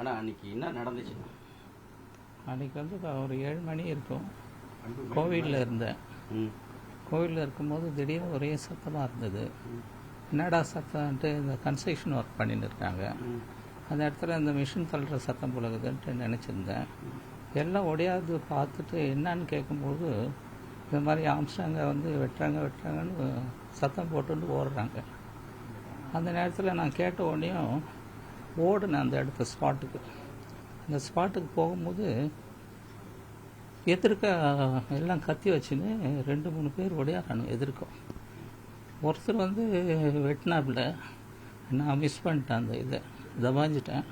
ஆனால் அன்றைக்கி என்ன நடந்துச்சு? அன்றைக்கி வந்து ஒரு 7 மணி இருக்கும். கோவிலில் இருந்தேன். கோவிலில் இருக்கும்போது திடீர்னு ஒரே சத்தமாக இருந்தது. என்னடா சத்தம்ன்ட்டு இந்த கன்ஸ்ட்ரக்ஷன் ஒர்க் பண்ணின்னு இருக்காங்க. அந்த இடத்துல இந்த மிஷின் தள்ளுற சத்தம் போலகுதுன்ட்டு நினச்சிருந்தேன். எல்லாம் ஒடையாது பார்த்துட்டு என்னான்னு கேட்கும்போது இந்த மாதிரி ஆம்ஸ்டாங்க வந்து வெட்டுறாங்கன்னு சத்தம் போட்டு ஓடுறாங்க. அந்த நேரத்தில் நான் கேட்ட உடனேயும் ஓடுனேன் அந்த இடத்த ஸ்பாட்டுக்கு. அந்த ஸ்பாட்டுக்கு போகும்போது எதிர்க்க எல்லாம் கத்தி வச்சுன்னு 2-3 பேர் ஒடையாறானுங்க எதிர்க்கும். ஒருத்தர் வந்து வெட்டினாப்புல, நான் மிஸ் பண்ணிட்டேன், அந்த இதை தபாஞ்சிட்டேன்.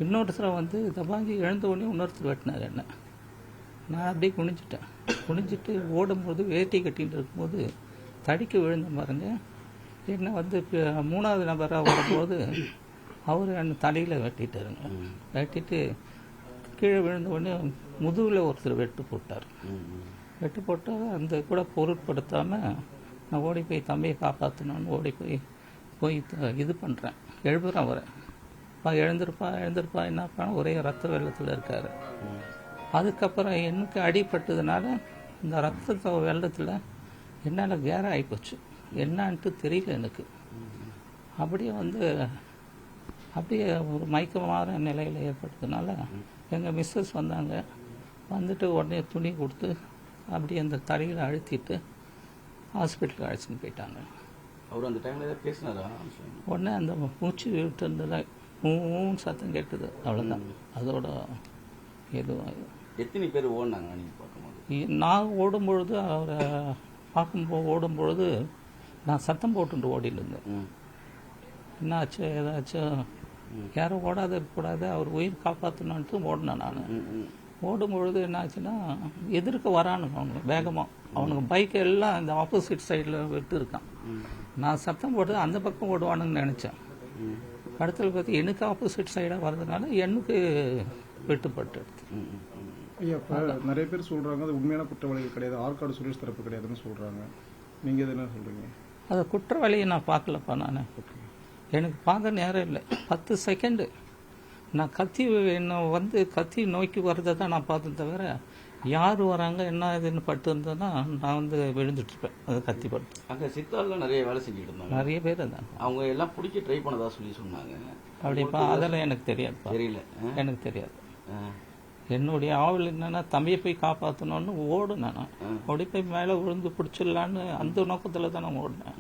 இன்னொருத்தரை வந்து தபாஞ்சி எழுந்த உடனே இன்னொருத்தர் வெட்டினார் என்ன. நான் அப்படியே குனிஞ்சிட்டு ஓடும்போது வேட்டி கட்டிகிட்டு இருக்கும்போது தடிக்க விழுந்த பாருங்க. என்ன வந்து 3வது நபராக வரும்போது அவர் என்ன தலையில் வெட்டிட்டாருங்க. வெட்டிட்டு கீழே விழுந்த உடனே முதுகில் ஒருத்தர் வெட்டு போட்டார். வெட்டு போட்டால் அந்த கூட பொருட்படுத்தாமல் நான் ஓடி போய் தம்பியை காப்பாற்றணும்னு ஓடி போய் இது பண்ணுறேன். எழுப்புறேன் அவரை. எழுந்திருப்பா என்னப்பா, ஒரே ரத்த வெள்ளத்தில் இருக்கார். அதுக்கப்புறம் எனக்கு அடிப்பட்டதுனால இந்த ரத்த வெள்ளத்தில் என்னால் கேரம் ஆகிப்போச்சு. என்னான்ட்டு தெரியல எனக்கு. அப்படியே ஒரு மயக்கமான நிலையில் ஏற்பட்டதுனால எங்கள் மிஸ்ஸஸ் வந்தாங்க. வந்துட்டு உடனே துணி கொடுத்து அப்படியே அந்த தலையில் அழுத்திட்டு ஹாஸ்பிட்டலுக்கு அழைச்சின்னு போயிட்டாங்க. அவர் அந்த டைமில் பேசினாரா? உடனே அந்த மூச்சு விட்டு இருந்ததில் மூணு சத்தம் கேட்டது, அவ்வளோதான். அதோட எதுவும் எத்தனை பேர் ஓடினாங்க நீங்கள் பார்க்கும்போது? நான் ஓடும்பொழுது அவரை ஓடும்பொழுது நான் சத்தம் போட்டுட்டு ஓடிட்டு இருந்தேன். என்னாச்சு ஏதாச்சும் யாரும் ஓடாத இருக்கக்கூடாது, அவர் உயிர் காப்பாற்றணுன்ட்டு ஓடினேன். நான் ஓடும்பொழுது என்னாச்சுன்னா எதிர்க்க வரானுங்க அவனுங்க வேகமாக. அவனுக்கு பைக் எல்லாம் இந்த ஆப்போசிட் சைடில் விட்டு இருக்கான். நான் சத்தம் போட்டு அந்த பக்கம் ஓடுவானுன்னு நினச்சேன். அடுத்தது பார்த்து எனக்கு ஆப்போசிட் சைடாக வர்றதுனால எனக்கு வெட்டுப்பட்டு. ஐயா, இப்போ நிறைய பேர் சொல்கிறாங்க அது உண்மையான குற்றவாளிகள் கிடையாது, ஆற்காடு சுரேஷ் தரப்பு கிடையாதுன்னு சொல்கிறாங்க. நீங்கள் எது என்ன சொல்கிறீங்க? அதை குற்றவாளியை நான் பார்க்கலப்பா. நான் எனக்கு பார்க்க நேரம் இல்லை. 10 செகண்டு நான் கத்தி நோக்கி வர்றதை தான் நான் பார்த்தேன் தவிர யார் வராங்க என்ன இதுன்னு பட்டு இருந்ததுன்னா நான் வந்து விழுந்துட்டுருப்பேன். அது கத்தி பட்டு. அங்கே சித்தாலில் நிறைய வேலை செஞ்சுட்டு இருந்தாங்க. நிறைய பேர் இருந்தாங்க. அவங்க எல்லாம் பிடிக்க ட்ரை பண்ணதா சொன்னாங்க. அப்படிப்பா அதெல்லாம் எனக்கு தெரியாதுப்பா. தெரியல, எனக்கு தெரியாது. என்னுடைய ஆவல் என்னன்னா தம்பியை போய் காப்பாற்றணும்னு ஓடுனேன். ஓடி போய் மேலே விழுந்து பிடிச்சிடலான்னு அந்த நோக்கத்தில் தான் நான் ஓடினேன்.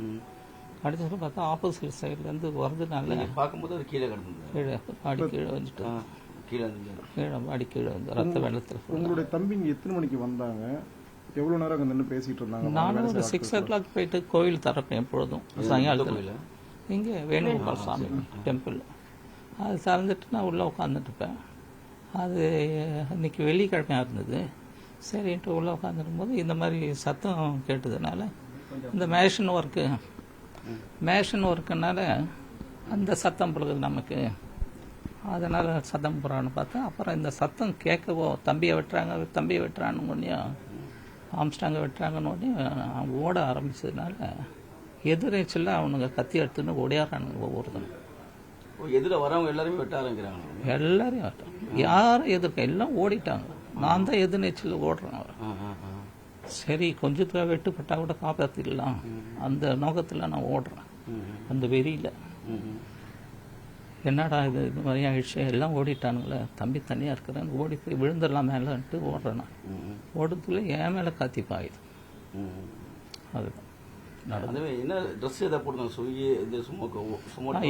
அடுத்த பார்த்தா ஆப்போசிட் சைட்லேருந்து வரதுனால பார்க்கும்போது அது கீழே வந்துட்டு கீழே வந்து ரத்த வெள்ளத்தில். உங்களுடைய தம்பிங்க எத்தனை மணிக்கு வந்தாங்க? எவ்வளோ நேரம் அங்கே நின்று பேசிகிட்டு இருந்தாங்க? நானும் ஒரு 6 o'clock போயிட்டு கோவில் திறப்பேன் எப்பொழுதும் சாயங்காலத்தில். இங்கே வேணுகோபால் சாமி டெம்பிள் அது திறந்துட்டு நான் உள்ளே உட்காந்துட்டுப்பேன். அது இன்னைக்கு வெள்ளிக்கிழமையாக இருந்தது. சரின்ட்டு உள்ளே உட்காந்துருக்கும்போது இந்த மாதிரி சத்தம் கேட்டதுனால இந்த மேஷன் ஒர்க்குனால அந்த சத்தம் போடுறது நமக்கு. அதனால் சத்தம் போடுறான்னு பார்த்தா அப்புறம் இந்த சத்தம் கேட்கவோ தம்பியை வெட்டுறான்னு ஒன்றே ஆம்ஸ்டாங்க வெட்டுறாங்கன்னு ஒன்றே ஓட ஆரம்பிச்சதுனால எதிர்நீச்சலில் அவனுங்க கத்தி எடுத்துன்னு ஓடியாடுறானுங்க. ஒவ்வொருத்தனும் எதில் வரவங்க எல்லாருமே வெட்ட ஆரம்பிக்கிறாங்க. எல்லாரையும் வெட்டாங்க. யாரும் எதிர்க்க எல்லாம் ஓடிட்டாங்க. நான் தான் எதிர்நீச்சல் ஓடுறேன். சரி கொஞ்சத்தில் வெட்டுப்பட்டா கூட காப்பாற்றிடலாம் அந்த நோக்கத்தில் நான் ஓடுறேன். அந்த வெறியில் என்னடா இது மாதிரி ஆயிடுச்சு, எல்லாம் ஓடிட்டானுங்களே, தம்பி தனியாக இருக்கிறேன்னு ஓடி போய் விழுந்துடலாம் மேலேன்ட்டு ஓடுறேன். நான் ஓடுறதுக்குள்ளே என் மேலே காத்தி பாயுது. அதுதான்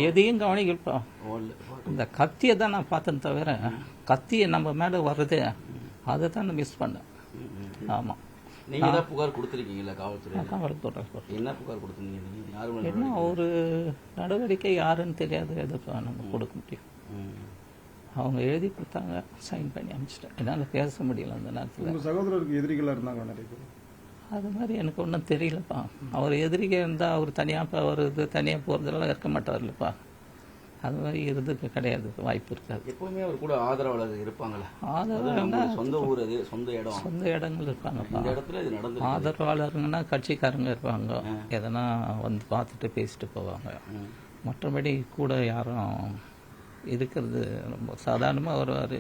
எதையும் கவனிக்கப்பா. இந்த கத்தியை தான் நான் பார்த்தேன் தவிர கத்தியை நம்ம மேலே வர்றதே அதை தான் நான் மிஸ் பண்ணேன். ஆமாம். நீங்கள் தான் புகார் கொடுத்துருக்கீங்களா காவல்துறை? காவல்துறை என்ன புகார் கொடுத்துருக்கீங்க? என்ன ஒரு நடவடிக்கை யாருன்னு தெரியாது, எதுப்பா நம்ம கொடுக்க முடியும். அவங்க எழுதி கொடுத்தாங்க, சைன் பண்ணி அனுப்பிச்சிட்டேன். என்னால் பேச முடியல அந்த நேரத்தில். உங்கள் சகோதரருக்கு எதிரிகளாக இருந்தாங்க நிறைய பேர். அது மாதிரி எனக்கு ஒன்றும் தெரியலப்பா. அவர் எதிரிகை இருந்தால் அவர் தனியாக தனியாக போகிறதெல்லாம் இருக்க மாட்டார்லப்பா. அது மாதிரி இருந்துக்கு கிடையாது, வாய்ப்பு இருக்காது. எப்பவுமே அவர் கூட ஆதரவாளர் இருப்பாங்களே. ஆதரவாளர்னா சொந்த ஊர், அது சொந்த இடங்கள் இருப்பாங்கப்பா. இந்த இடத்துல இது நடந்து. ஆதரவாளருங்கன்னா கட்சிக்காரங்க இருப்பாங்க, எதனா வந்து பார்த்துட்டு பேசிட்டு போவாங்க. மற்றபடி கூட யாரும் இருக்கிறது ரொம்ப சாதாரணமாக வருவார்,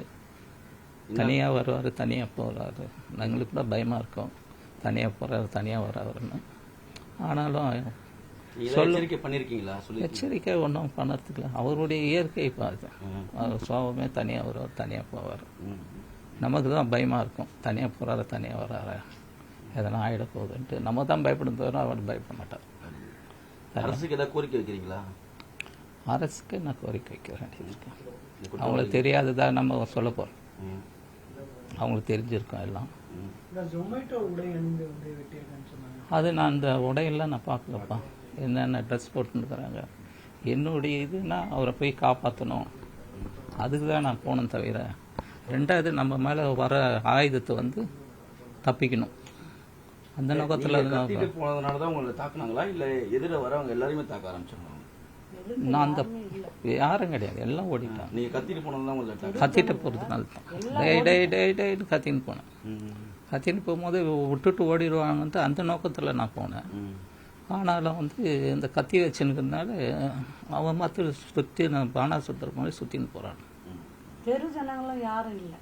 தனியாக வருவார், தனியாக போகிறாரு. எங்களுக்கு கூட பயமாக இருக்கும், தனியாக போகிறாரு தனியாக வர்றாருன்னு. ஆனாலும் எச்சரிக்கை பண்ணியிருக்கீங்களா? சொல்லி எச்சரிக்கை ஒன்றும் பண்ணுறதுக்குல, அவருடைய இயற்கை பார்த்து அவர் சுவாபமே தனியாக வருவார், தனியாக போவார். நமக்கு தான் பயமாக இருக்கும், தனியாக போகிறாரு தனியாக வர்றாரு, எதனா ஆகிட போகுதுன்ட்டு. நம்ம தான் பயப்படும் தவிர அவர் பயப்பட மாட்டார். அரசுக்கு ஏதாவது கோரிக்கை வைக்கிறீங்களா? அரசுக்கு நான் கோரிக்கை வைக்க வேண்டியிருக்கேன். அவங்களுக்கு தெரியாததாக நம்ம சொல்ல போகிறோம், அவங்களுக்கு தெரிஞ்சிருக்கோம் எல்லாம். அது நான் அந்த உடையெல்லாம் நான் பார்க்கலப்பா, என்னென்ன ட்ரெஸ் போட்டுருக்குறாங்க. என்னுடைய இதுனா அவரை போய் காப்பாற்றணும், அதுக்கு தான் நான் போனேன் தவிர. ரெண்டாவது நம்ம மேலே வர ஆயுதத்தை வந்து தப்பிக்கணும், அந்த நோக்கத்தில் போனதுனால தான் உங்களை தாக்குனாங்களா, இல்லை எதிர வரவங்க எல்லாரையுமே தாக்க ஆரம்பிச்சாங்க? நான் அந்த யாரும் கிடையாது, எல்லாம் ஓடிட்டான். நீங்கள் கத்திட்டு போனது தான் உங்களை கத்திட்டு போகிறதுனால தான் டேன்னு கத்தின்னு போனேன். கத்தின்னு போகும்போது விட்டுட்டு ஓடிடுவாங்கன்ட்டு அந்த நோக்கத்தில் நான் போனேன். ஆனாலும் வந்து இந்த கத்தி வச்சுருக்கிறதுனால அவன் மாத்திர சுற்றி நான் பானா சுற்றுற மாதிரி சுற்றின்னு போகிறான். தெரு ஜனங்களும் யாரும் இல்லை.